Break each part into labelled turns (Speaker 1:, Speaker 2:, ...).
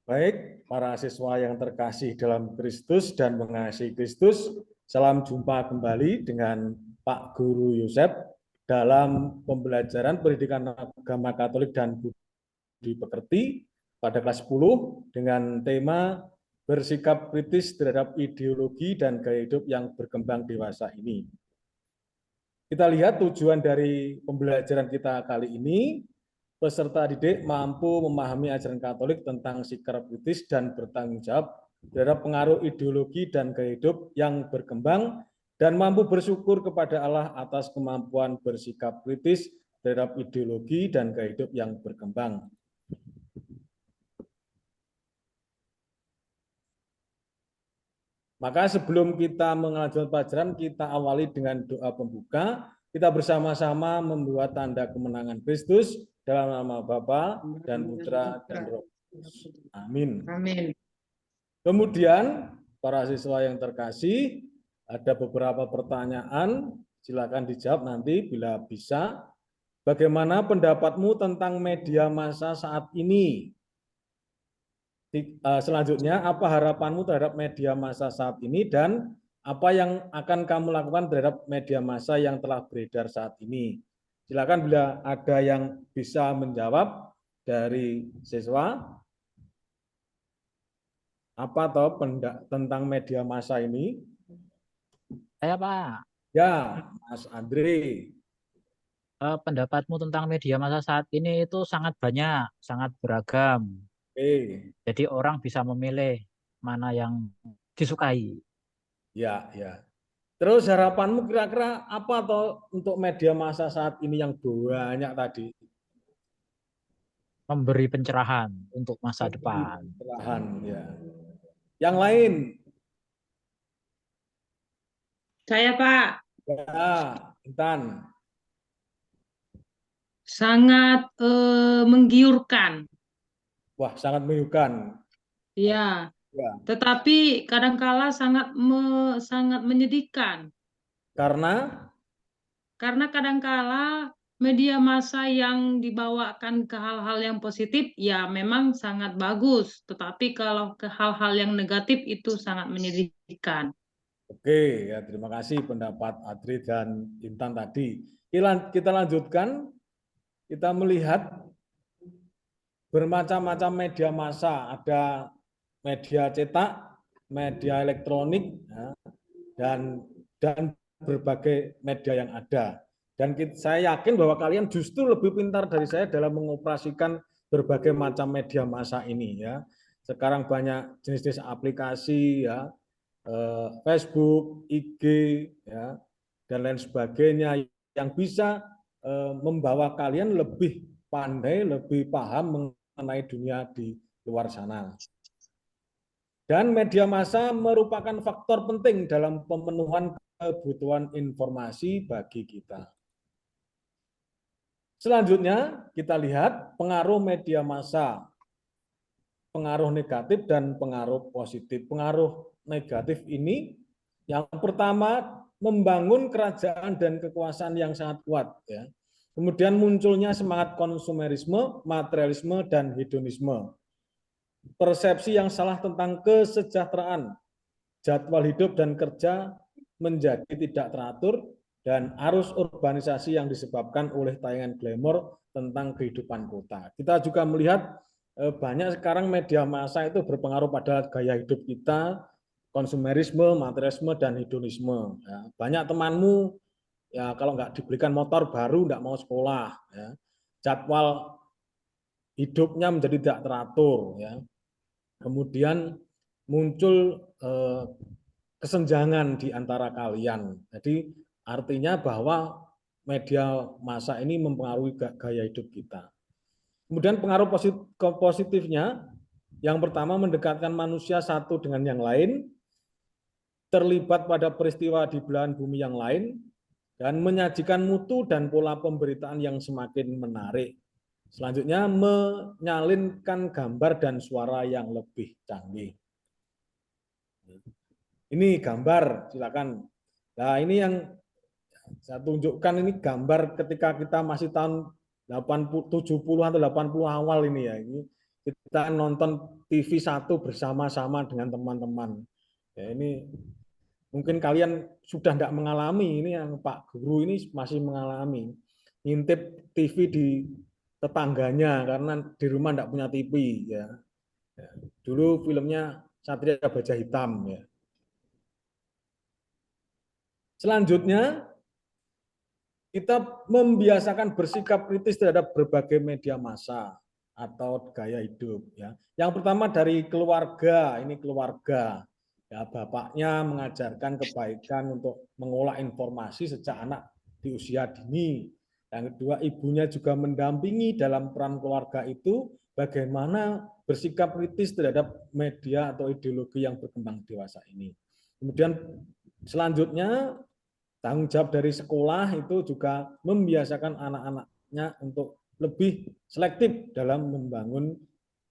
Speaker 1: Baik, para siswa yang terkasih dalam Kristus dan mengasihi Kristus, salam jumpa kembali dengan Pak Guru Yosep dalam pembelajaran pendidikan agama Katolik dan budi pekerti pada kelas 10 dengan tema bersikap kritis terhadap ideologi dan gaya hidup yang berkembang dewasa ini. Kita lihat tujuan dari pembelajaran kita kali ini, peserta didik mampu memahami ajaran Katolik tentang sikap kritis dan bertanggung jawab terhadap pengaruh ideologi dan gaya hidup yang berkembang dan mampu bersyukur kepada Allah atas kemampuan bersikap kritis terhadap ideologi dan gaya hidup yang berkembang. Maka sebelum kita melanjutkan pelajaran, kita awali dengan doa pembuka. Kita bersama-sama membuat tanda kemenangan Kristus dalam nama Bapa dan Putra dan Roh Kudus. Amin.
Speaker 2: Amin.
Speaker 1: Kemudian, para siswa yang terkasih, ada beberapa pertanyaan. Silakan dijawab nanti bila bisa. Bagaimana pendapatmu tentang media massa saat ini? Selanjutnya, apa harapanmu terhadap media massa saat ini dan apa yang akan kamu lakukan terhadap media massa yang telah beredar saat ini? Silakan bila ada yang bisa menjawab dari siswa. Apa atau tentang media massa ini?
Speaker 3: Saya Pak,
Speaker 1: Ya, Mas Andre.
Speaker 3: pendapatmu tentang media massa saat ini itu sangat banyak, sangat beragam.
Speaker 1: Oke.
Speaker 3: Jadi orang bisa memilih mana yang disukai.
Speaker 1: Ya, ya. Terus harapanmu kira-kira apa atau untuk media massa saat ini yang banyak tadi?
Speaker 3: Memberi pencerahan untuk masa depan.
Speaker 1: Pencerahan, ya. Yang lain?
Speaker 2: Saya Pak,
Speaker 1: Ya, Intan.
Speaker 2: sangat menggiurkan.
Speaker 1: Wah, sangat menyukan.
Speaker 2: Ya,
Speaker 1: Ya.
Speaker 2: tetapi kadangkala sangat menyedihkan.
Speaker 1: Karena
Speaker 2: Karena kadangkala media massa yang dibawakan ke hal-hal yang positif, ya memang sangat bagus. Tetapi kalau ke hal-hal yang negatif itu sangat menyedihkan.
Speaker 1: oke, ya terima kasih pendapat Adri dan Intan tadi. Kita lanjutkan, kita melihat bermacam-macam media massa, ada media cetak, media elektronik, ya, dan berbagai media yang ada. Dan saya yakin bahwa kalian justru lebih pintar dari saya dalam mengoperasikan berbagai macam media massa ini, ya. Sekarang banyak jenis-jenis aplikasi, ya, Facebook, IG, ya, dan lain sebagainya yang bisa membawa kalian lebih pandai, lebih paham mengenai dunia di luar sana. Dan media massa merupakan faktor penting dalam pemenuhan kebutuhan informasi bagi kita. Selanjutnya kita lihat pengaruh media massa, pengaruh negatif dan pengaruh positif. Pengaruh negatif ini yang pertama membangun kerajaan dan kekuasaan yang sangat kuat, ya. Kemudian munculnya semangat konsumerisme, materialisme dan hedonisme. Persepsi yang salah tentang kesejahteraan, jadwal hidup dan kerja menjadi tidak teratur, dan arus urbanisasi yang disebabkan oleh tayangan glamor tentang kehidupan kota. Kita juga melihat banyak sekarang media massa itu berpengaruh pada gaya hidup kita, konsumerisme, materialisme, dan hedonisme. Ya, banyak temanmu ya kalau nggak diberikan motor baru nggak mau sekolah. Ya. Jadwal hidupnya menjadi tidak teratur. Ya. Kemudian muncul kesenjangan di antara kalian. Jadi artinya bahwa media massa ini mempengaruhi gaya hidup kita. Kemudian pengaruh positifnya, yang pertama mendekatkan manusia satu dengan yang lain, terlibat pada peristiwa di belahan bumi yang lain, dan menyajikan mutu dan pola pemberitaan yang semakin menarik. Selanjutnya menyalinkan gambar dan suara yang lebih canggih. Ini gambar, silakan. Nah, ini yang saya tunjukkan, ini gambar ketika kita masih tahun 80, 70 atau 80 awal ini ya. kita nonton TV1 bersama-sama dengan teman-teman. Ya, ini mungkin kalian sudah tidak mengalami, ini yang Pak Guru ini masih mengalami. Ngintip TV di tetangganya karena di rumah tidak punya TV. Ya. Ya. Dulu filmnya Satria Baja Hitam. Ya. Selanjutnya, kita membiasakan bersikap kritis terhadap berbagai media massa atau gaya hidup. Ya. Yang pertama dari keluarga, ini keluarga. Ya, bapaknya mengajarkan kebaikan untuk mengolah informasi sejak anak di usia dini. Yang kedua, ibunya juga mendampingi dalam peran keluarga itu bagaimana bersikap kritis terhadap media atau ideologi yang berkembang dewasa ini. Kemudian selanjutnya, tanggung jawab dari sekolah itu juga membiasakan anak-anaknya untuk lebih selektif dalam membangun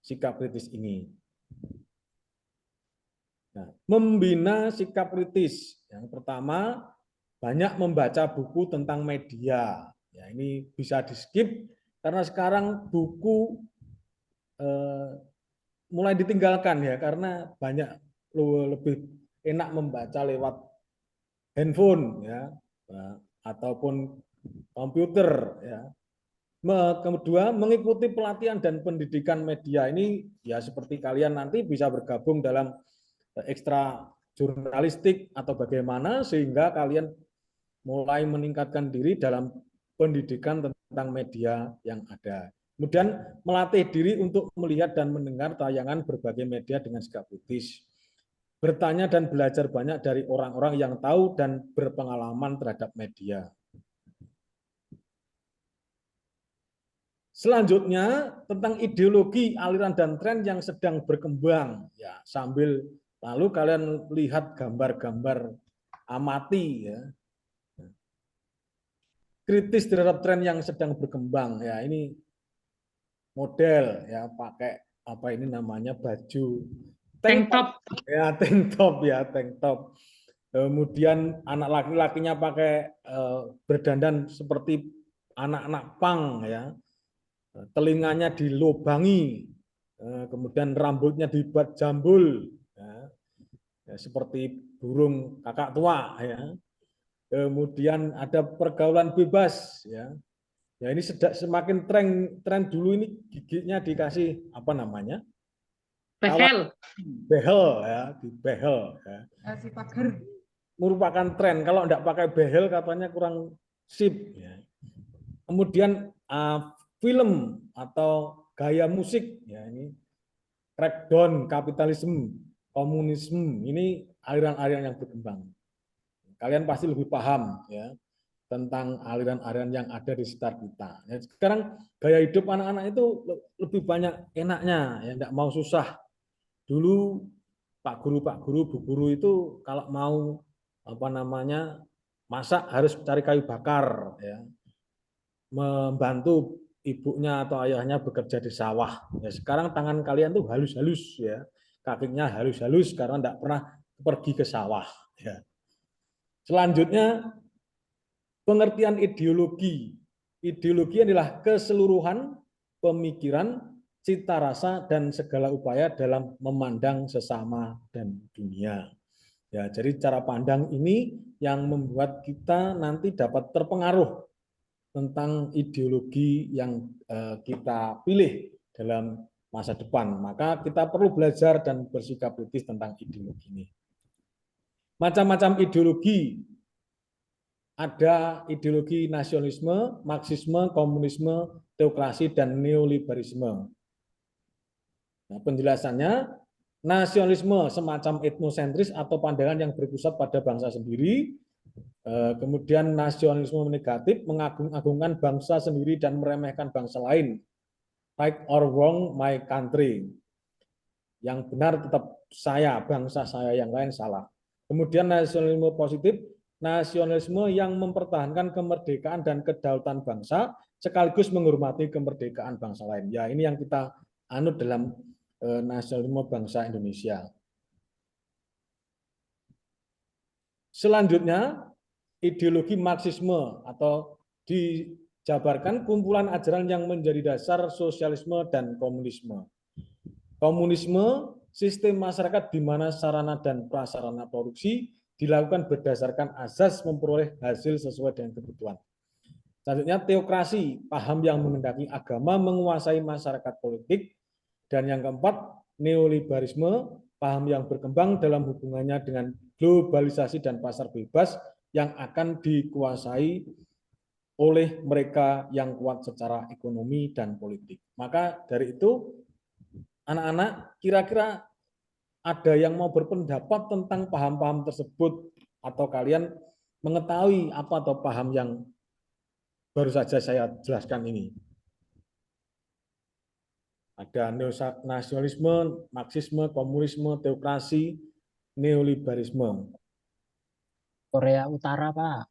Speaker 1: sikap kritis ini. Nah, membina sikap kritis. Yang pertama, banyak membaca buku tentang media. Ya, ini bisa di-skip karena sekarang buku mulai ditinggalkan ya karena banyak lebih enak membaca lewat handphone ya ataupun komputer ya. Kedua, mengikuti pelatihan dan pendidikan media ini ya seperti kalian nanti bisa bergabung dalam ekstra jurnalistik atau bagaimana sehingga kalian mulai meningkatkan diri dalam pendidikan tentang media yang ada. Kemudian melatih diri untuk melihat dan mendengar tayangan berbagai media dengan sikap kritis. Bertanya dan belajar banyak dari orang-orang yang tahu dan berpengalaman terhadap media. Selanjutnya tentang ideologi, aliran dan tren yang sedang berkembang. Ya, sambil lalu kalian lihat gambar-gambar amati ya. Kritis terhadap tren yang sedang berkembang. Ya, ini model ya pakai apa ini namanya baju
Speaker 2: Tank top.
Speaker 1: Ya, tank top ya, tank top. Kemudian anak laki-lakinya pakai berdandan seperti anak-anak pang ya. Telinganya dilubangi, kemudian rambutnya dibuat jambul, ya, seperti burung kakak tua, ya. Kemudian ada pergaulan bebas, ya. Ya ini semakin tren dulu ini giginya dikasih apa namanya?
Speaker 2: Behel.
Speaker 1: Behel, ya, di behel. Ya. Merupakan tren. Kalau tidak pakai behel katanya kurang sip. Ya. Kemudian film atau gaya musik ya ini crackdown kapitalisme komunisme ini aliran-aliran yang berkembang. Kalian pasti lebih paham ya tentang aliran-aliran yang ada di sekitar kita. Ya, sekarang gaya hidup anak-anak itu lebih banyak enaknya ya tidak mau susah. Dulu Pak Guru, Bu Guru itu kalau mau apa namanya masak harus cari kayu bakar ya. Membantu ibunya atau ayahnya bekerja di sawah. Ya, sekarang tangan kalian tuh halus-halus ya, kakinya halus-halus karena tidak pernah pergi ke sawah. Ya. Selanjutnya pengertian ideologi. Ideologi adalah keseluruhan pemikiran, cita rasa dan segala upaya dalam memandang sesama dan dunia. Ya, jadi cara pandang ini yang membuat kita nanti dapat terpengaruh tentang ideologi yang kita pilih dalam masa depan. Maka kita perlu belajar dan bersikap kritis tentang ideologi ini. Macam-macam ideologi. Ada ideologi nasionalisme, marxisme, komunisme, teokrasi, dan neoliberalisme. Nah, penjelasannya, nasionalisme semacam etnosentris atau pandangan yang berpusat pada bangsa sendiri. Kemudian nasionalisme negatif mengagung-agungkan bangsa sendiri dan meremehkan bangsa lain. Right or wrong, my country. Yang benar tetap saya, bangsa saya, yang lain salah. Kemudian nasionalisme positif, nasionalisme yang mempertahankan kemerdekaan dan kedaulatan bangsa sekaligus menghormati kemerdekaan bangsa lain. Ya, ini yang kita anut dalam nasionalisme bangsa Indonesia. Selanjutnya, ideologi Marxisme atau dijabarkan kumpulan ajaran yang menjadi dasar sosialisme dan komunisme. Komunisme, sistem masyarakat di mana sarana dan prasarana produksi dilakukan berdasarkan azas memperoleh hasil sesuai dengan kebutuhan. Selanjutnya, teokrasi, paham yang menghendaki agama menguasai masyarakat politik. Dan yang keempat, neoliberalisme, paham yang berkembang dalam hubungannya dengan globalisasi dan pasar bebas yang akan dikuasai oleh mereka yang kuat secara ekonomi dan politik. Maka dari itu, anak-anak, kira-kira ada yang mau berpendapat tentang paham-paham tersebut, atau kalian mengetahui apa atau paham yang baru saja saya jelaskan ini? Ada nasionalisme, marxisme, komunisme, teokrasi, neoliberalisme.
Speaker 3: Korea Utara, Pak.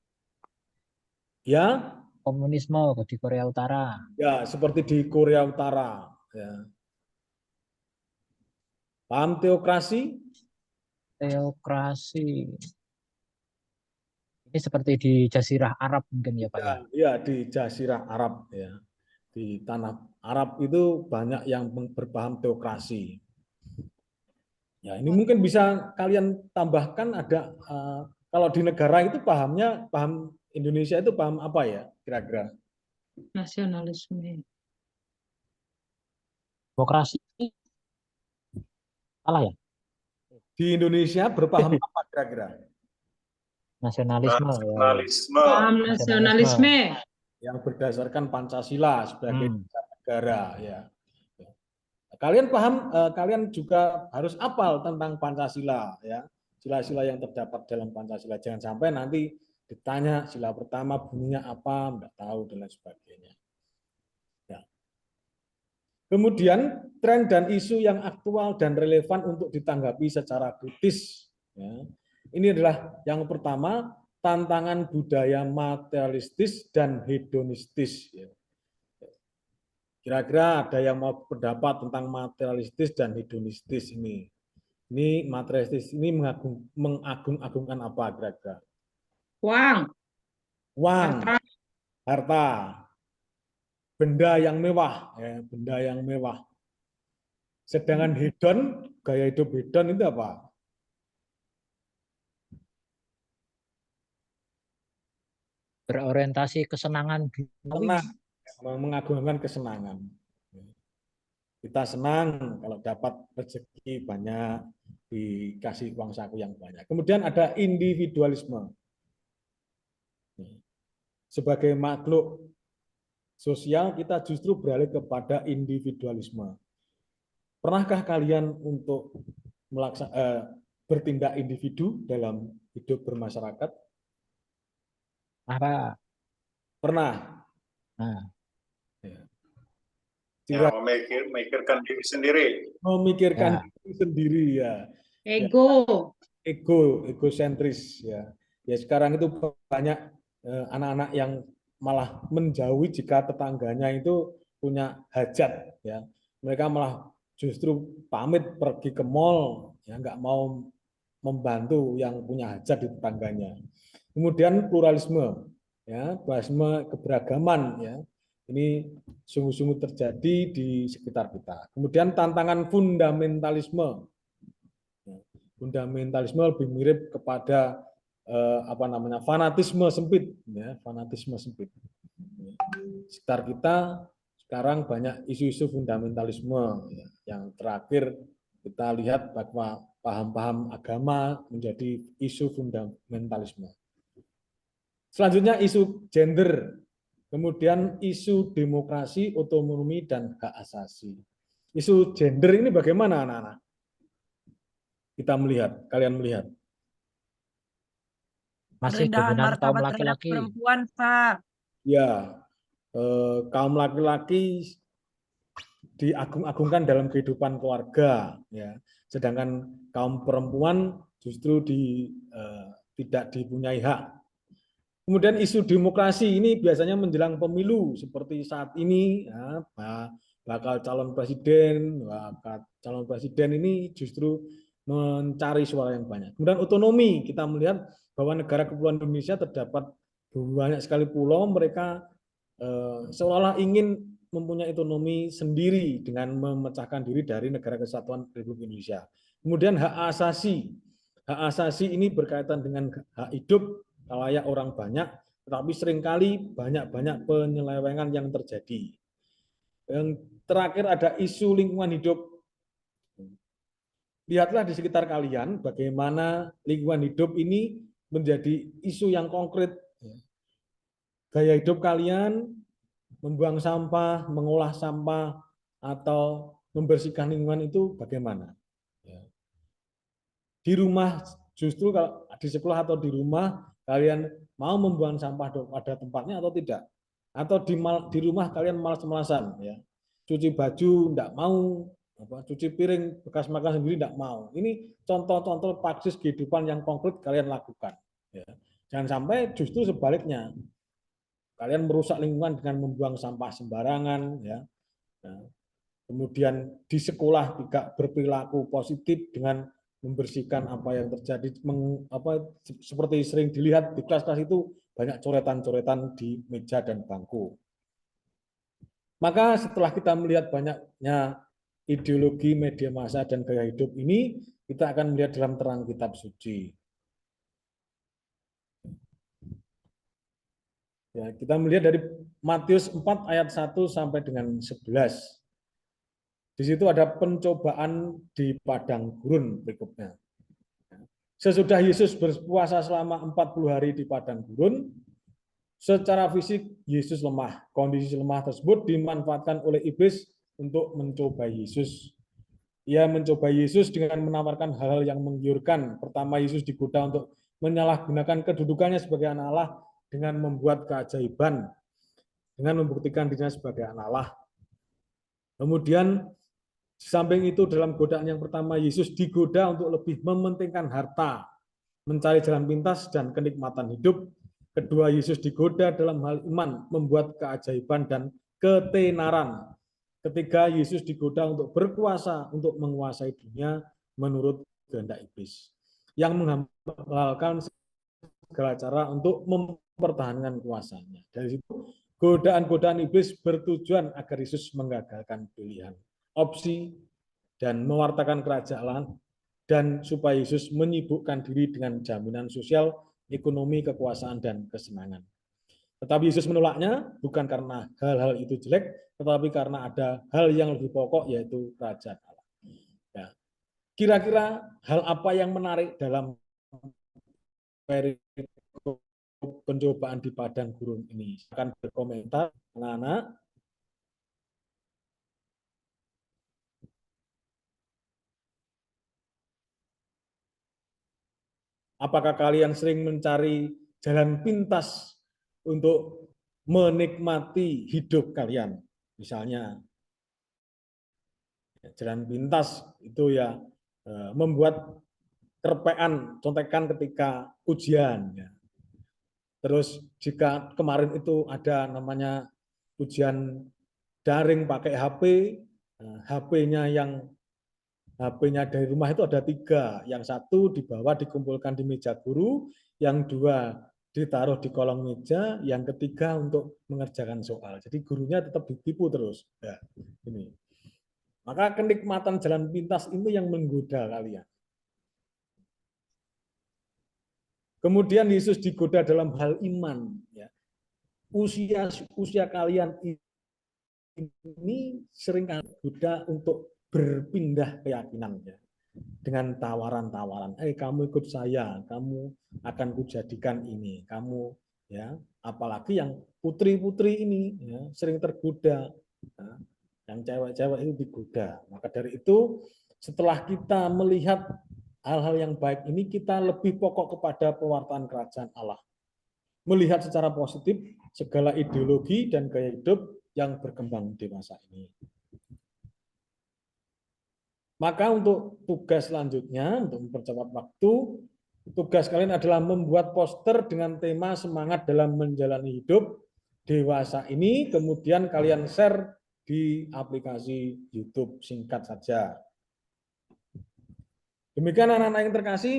Speaker 1: Ya,
Speaker 3: Komunisme di Korea Utara.
Speaker 1: ya seperti di Korea Utara. Ya. Paham teokrasi?
Speaker 3: Teokrasi. Ini seperti di Jazirah Arab mungkin ya, Pak ya.
Speaker 1: Ya, di Jazirah Arab ya. Di tanah Arab itu banyak yang berpaham teokrasi. Ya, ini mungkin bisa kalian tambahkan ada kalau di negara itu paham Indonesia itu paham apa ya kira-kira?
Speaker 2: Nasionalisme.
Speaker 3: Demokrasi. Salah ya?
Speaker 1: Di Indonesia berpaham apa kira-kira?
Speaker 3: Nasionalisme.
Speaker 4: Nasionalisme.
Speaker 2: Paham nasionalisme.
Speaker 1: Yang berdasarkan Pancasila sebagai negara ya. Kalian paham, kalian juga harus hafal tentang Pancasila ya. Sila-sila yang terdapat dalam Pancasila. Jangan sampai nanti ditanya sila pertama bunyinya apa, enggak tahu dan lain sebagainya. Ya. Kemudian tren dan isu yang aktual dan relevan untuk ditanggapi secara kritis. Ya. Ini adalah yang pertama, tantangan budaya materialistis dan hedonistis. Ya. Kira-kira ada yang mau pendapat tentang materialistis dan hedonistis ini? Ini materialistis ini mengagung-agungkan apa kira-kira?
Speaker 2: Uang.
Speaker 1: Uang,
Speaker 2: Harta.
Speaker 1: harta, benda yang mewah, ya, benda yang mewah. Sedangkan hedon, gaya hidup hedon itu apa?
Speaker 3: Berorientasi kesenangan duniawi.
Speaker 1: Mengagungkan kesenangan. Kita senang kalau dapat rezeki banyak, dikasih uang saku yang banyak. Kemudian ada individualisme. Sebagai makhluk sosial, kita justru beralih kepada individualisme. Pernahkah kalian untuk bertindak individu dalam hidup bermasyarakat?
Speaker 3: Apa?
Speaker 1: Pernah.
Speaker 3: Nah.
Speaker 4: Ya, memikirkan diri sendiri.
Speaker 1: Memikirkan diri sendiri ya.
Speaker 2: Ego.
Speaker 1: Egosentris ya. Ya sekarang itu banyak anak-anak yang malah menjauhi jika tetangganya itu punya hajat ya. Mereka malah justru pamit pergi ke mall ya, nggak mau membantu yang punya hajat di tetangganya. Kemudian pluralisme ya, pluralisme keberagaman ya. Ini sungguh-sungguh terjadi di sekitar kita. Kemudian tantangan fundamentalisme. Fundamentalisme lebih mirip kepada fanatisme sempit ya, fanatisme sempit. Sekitar kita sekarang banyak isu-isu fundamentalisme ya. Yang terakhir kita lihat bahwa paham-paham agama menjadi isu fundamentalisme. Selanjutnya isu gender, kemudian isu demokrasi, otonomi dan hak asasi. Isu gender ini bagaimana anak-anak? Kita melihat, kalian melihat.
Speaker 3: Masih dominan kaum laki-laki.
Speaker 5: Perempuan, Pak.
Speaker 1: Ya, kaum laki-laki diagung-agungkan dalam kehidupan keluarga, ya. Sedangkan kaum perempuan justru tidak dipunyai hak. Kemudian isu demokrasi ini biasanya menjelang pemilu seperti saat ini, ya, bakal calon presiden ini justru mencari suara yang banyak. Kemudian otonomi, kita melihat bahwa negara kepulauan Indonesia terdapat banyak sekali pulau, mereka seolah-olah ingin mempunyai otonomi sendiri dengan memecahkan diri dari Negara Kesatuan Republik Indonesia. Kemudian hak asasi. Hak asasi ini berkaitan dengan hak hidup layak orang banyak, tetapi seringkali banyak-banyak penyelewengan yang terjadi. Yang terakhir ada isu lingkungan hidup. Lihatlah di sekitar kalian bagaimana lingkungan hidup ini menjadi isu yang konkret. Gaya hidup kalian membuang sampah, mengolah sampah, atau membersihkan lingkungan itu bagaimana? Di rumah, justru kalau di sekolah atau di rumah, kalian mau membuang sampah pada tempatnya atau tidak? Atau di rumah kalian malas-malasan, ya, cuci baju tidak mau, cuci piring bekas makan sendiri tidak mau. Ini contoh-contoh praksis kehidupan yang konkret kalian lakukan. Ya. Jangan sampai justru sebaliknya, kalian merusak lingkungan dengan membuang sampah sembarangan, ya. Nah, kemudian di sekolah tidak berperilaku positif dengan membersihkan apa yang terjadi, seperti sering dilihat di kelas-kelas itu banyak coretan-coretan di meja dan bangku. Maka setelah kita melihat banyaknya ideologi media massa dan gaya hidup ini, kita akan melihat dalam terang kitab suci. Ya, kita melihat dari Matius 4 ayat 1 sampai dengan 11. Di situ ada pencobaan di padang gurun berikutnya. Sesudah Yesus berpuasa selama 40 hari di padang gurun, secara fisik Yesus lemah. Kondisi lemah tersebut dimanfaatkan oleh iblis untuk mencoba Yesus. Ia mencoba Yesus dengan menawarkan hal-hal yang menggiurkan. Pertama, Yesus digoda untuk menyalahgunakan kedudukannya sebagai anak Allah dengan membuat keajaiban, dengan membuktikan dirinya sebagai anak Allah. Kemudian, samping itu dalam godaan yang pertama, Yesus digoda untuk lebih mementingkan harta, mencari jalan pintas dan kenikmatan hidup. Kedua, Yesus digoda dalam hal iman, membuat keajaiban dan ketenaran. Ketiga, Yesus digoda untuk berkuasa, untuk menguasai dunia menurut kehendak iblis, yang menghalalkan segala cara untuk mempertahankan kuasanya. Dari situ, godaan-godaan iblis bertujuan agar Yesus menggagalkan pilihan, opsi, dan mewartakan kerajaan, dan supaya Yesus menyibukkan diri dengan jaminan sosial, ekonomi, kekuasaan, dan kesenangan. Tetapi Yesus menolaknya bukan karena hal-hal itu jelek, tetapi karena ada hal yang lebih pokok, yaitu kerajaan Allah. Ya. Kira-kira hal apa yang menarik dalam pencobaan di padang gurun ini? Akan berkomentar, anak-anak. Apakah kalian sering mencari jalan pintas untuk menikmati hidup kalian? Misalnya, jalan pintas itu ya membuat kerpean, contekan ketika ujian. Ya. Terus jika kemarin itu ada namanya ujian daring pakai HP, HP-nya dari rumah itu ada 3. Yang satu dibawa dikumpulkan di meja guru, yang 2 ditaruh di kolong meja, yang ketiga untuk mengerjakan soal. Jadi gurunya tetap ditipu terus. Ya, ini. Maka kenikmatan jalan pintas itu yang menggoda kalian. Kemudian Yesus digoda dalam hal iman. Ya. Usia kalian ini sering goda untuk berpindah keyakinan, ya, dengan tawaran-tawaran. Kamu ikut saya, kamu akan kujadikan ini, kamu, ya, apalagi yang putri-putri ini, ya, sering tergoda, ya, yang cewek-cewek itu digoda. Maka dari itu, setelah kita melihat hal-hal yang baik ini, kita lebih pokok kepada pewartaan kerajaan Allah, melihat secara positif segala ideologi dan gaya hidup yang berkembang di masa ini. Maka untuk tugas selanjutnya, untuk mempercepat waktu, tugas kalian adalah membuat poster dengan tema semangat dalam menjalani hidup dewasa ini, kemudian kalian share di aplikasi YouTube, singkat saja. Demikian anak-anak yang terkasih,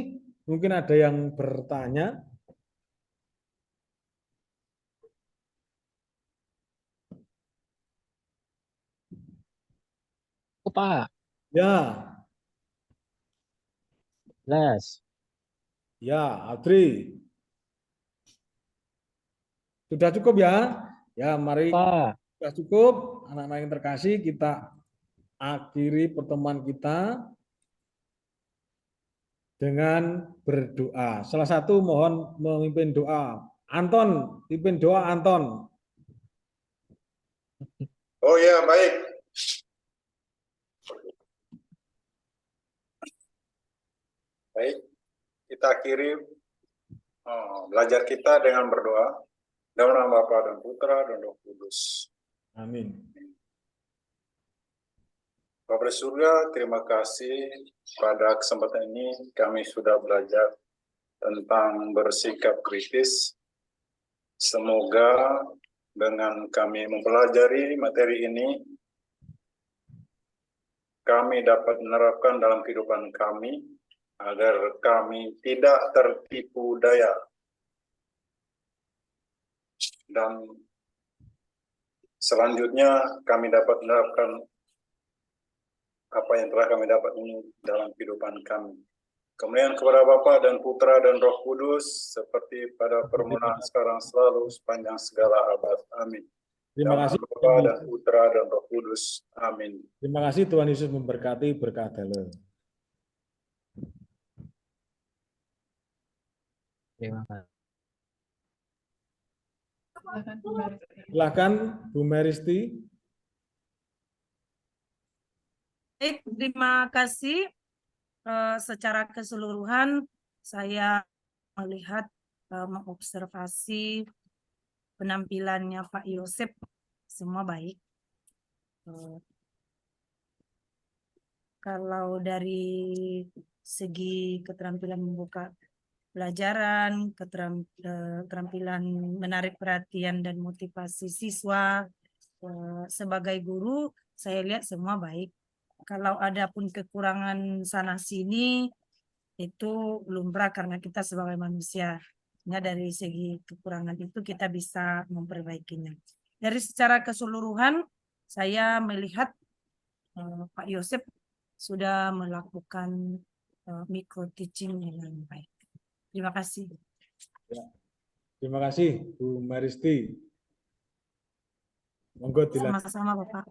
Speaker 1: mungkin ada yang bertanya.
Speaker 3: Cukup, Pak.
Speaker 1: Ya,
Speaker 3: Les.
Speaker 1: ya, Adri. Sudah cukup ya? Ya, mari
Speaker 3: Pak.
Speaker 1: sudah cukup. Anak-anak yang terkasih, kita akhiri pertemuan kita dengan berdoa. Salah satu mohon memimpin doa. Anton, pimpin doa Anton.
Speaker 4: Oh ya, baik. Baik, kita akhiri belajar kita dengan berdoa. Dalam nama Bapa dan Putra dan Roh Kudus.
Speaker 1: Amin.
Speaker 4: Bapa di surga, terima kasih pada kesempatan ini kami sudah belajar tentang bersikap kritis. Semoga dengan kami mempelajari materi ini, kami dapat menerapkan dalam kehidupan kami agar kami tidak tertipu daya dan selanjutnya kami dapat menerapkan apa yang telah kami dapat ini dalam kehidupan kami. Kemudian kepada Bapa dan Putra dan Roh Kudus, seperti pada permulaan sekarang selalu sepanjang segala abad. Amin.
Speaker 1: Terima
Speaker 4: Dalam
Speaker 1: kasih.
Speaker 4: nama Bapa dan Putra dan Roh Kudus. Amin.
Speaker 1: Terima kasih Tuhan Yesus memberkati berkah dalam.
Speaker 3: Terima kasih.
Speaker 1: Silakan Bu Meristi.
Speaker 5: Baik, terima kasih. Secara keseluruhan saya melihat mengobservasi penampilannya Pak Yosep semua baik. Kalau dari segi keterampilan membuka pelajaran, keterampilan menarik perhatian dan motivasi siswa, sebagai guru saya lihat semua baik. Kalau ada pun kekurangan sana sini itu lumrah karena kita sebagai manusia. Nah, dari segi kekurangan itu kita bisa memperbaikinya. Dari secara keseluruhan saya melihat Pak Yosep sudah melakukan micro teaching dengan baik. Terima kasih.
Speaker 1: Ya. Terima kasih Bu Meristi. Monggo dilanjutkan.
Speaker 5: Sama-sama Bapak.